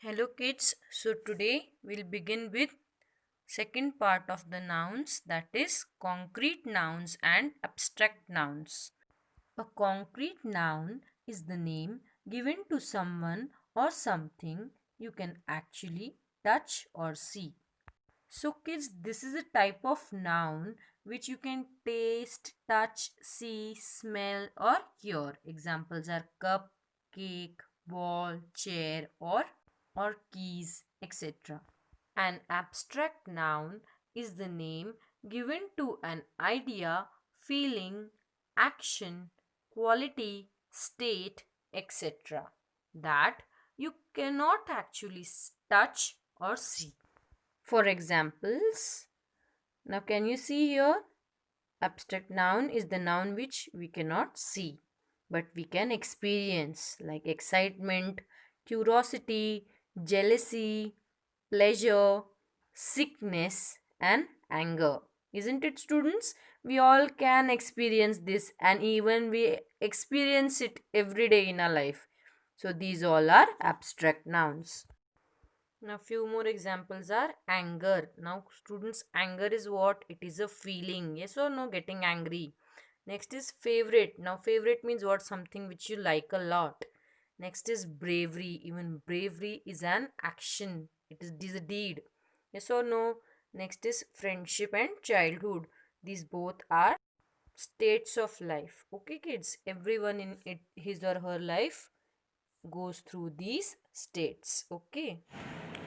Hello kids, so today we'll begin with second part of the nouns, that is concrete nouns and abstract nouns. A concrete noun is the name given to someone or something you can actually touch or see. So kids, this is a type of noun which you can taste, touch, see, smell or hear. Examples are cup, cake, ball, chair or keys, etc. An abstract noun is the name given to an idea, feeling, action, quality, state, etc. that you cannot actually touch or see. For examples, now can you see here? Abstract noun is the noun which we cannot see but we can experience, like excitement, curiosity, jealousy, pleasure, sickness, and anger. Isn't it, students? We all can experience this and even we experience it every day in our life. So, these all are abstract nouns. Now, few more examples are anger. Now, students, anger is what? It is a feeling. Yes or no? Getting angry. Next is favorite. Now, favorite means what? Something which you like a lot. Next is bravery. Even bravery is an action. It is a deed. Yes or no? Next is friendship and childhood. These both are states of life. Okay, kids. Everyone in his or her life goes through these states. Okay.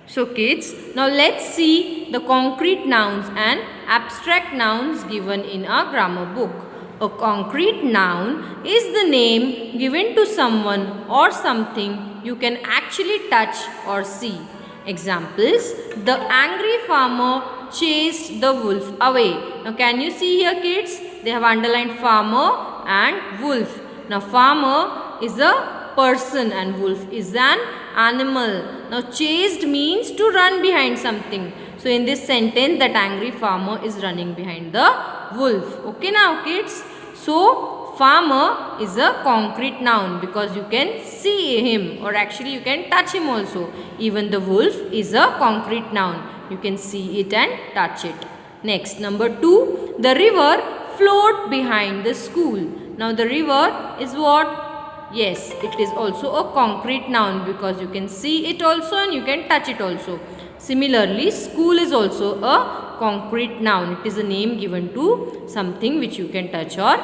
So kids, now let's see the concrete nouns and abstract nouns given in our grammar book. A concrete noun is the name given to someone or something you can actually touch or see. Examples: the angry farmer chased the wolf away. Now can you see here kids? They have underlined farmer and wolf. Now farmer is a person and wolf is an animal. Now chased means to run behind something. So in this sentence that angry farmer is running behind the wolf. Okay now kids. So farmer is a concrete noun because you can see him or actually you can touch him also. Even the wolf is a concrete noun. You can see it and touch it. Next, number 2, the river flowed behind the school. Now the river is what? Yes, it is also a concrete noun because you can see it also and you can touch it also. Similarly, school is also a concrete noun. It is a name given to something which you can touch or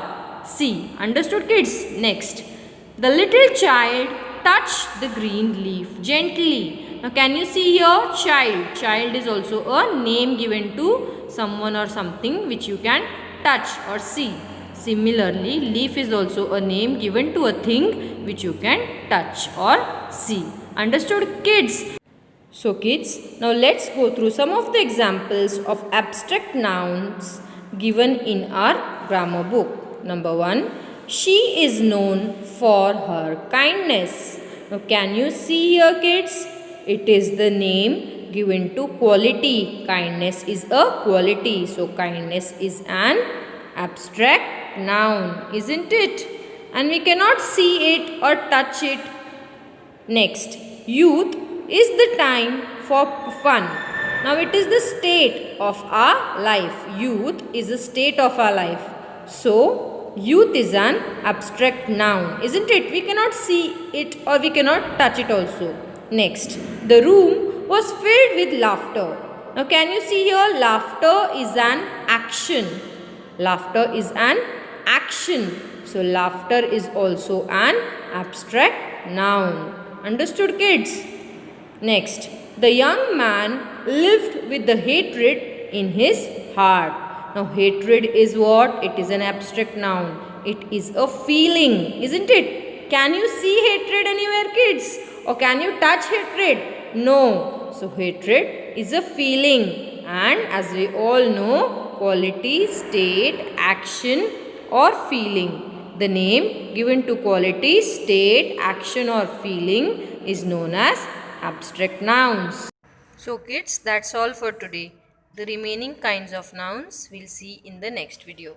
see. Understood kids? Next, the little child touched the green leaf gently. Now can you see here child? Child is also a name given to someone or something which you can touch or see. Similarly, leaf is also a name given to a thing which you can touch or see. Understood kids? So kids, now let's go through some of the examples of abstract nouns given in our grammar book. Number 1, she is known for her kindness. Now can you see here kids? It is the name given to quality. Kindness is a quality. So kindness is an abstract noun, isn't it? And we cannot see it or touch it. Next, youth is the time for fun. Now it is the state of our life. Youth is a state of our life. So youth is an abstract noun, isn't it? We cannot see it or we cannot touch it also. Next, the room was filled with laughter. Now can you see here? Laughter is an action. Laughter is an action. So laughter is also an abstract noun. Understood kids? Next, the young man lived with the hatred in his heart. Now hatred is what? It is an abstract noun. It is a feeling, isn't it? Can you see hatred anywhere kids? Or can you touch hatred? No. So hatred is a feeling and as we all know, quality, state, action or feeling. The name given to quality, state, action or feeling is known as abstract nouns. So kids, that's all for today. The remaining kinds of nouns we'll see in the next video.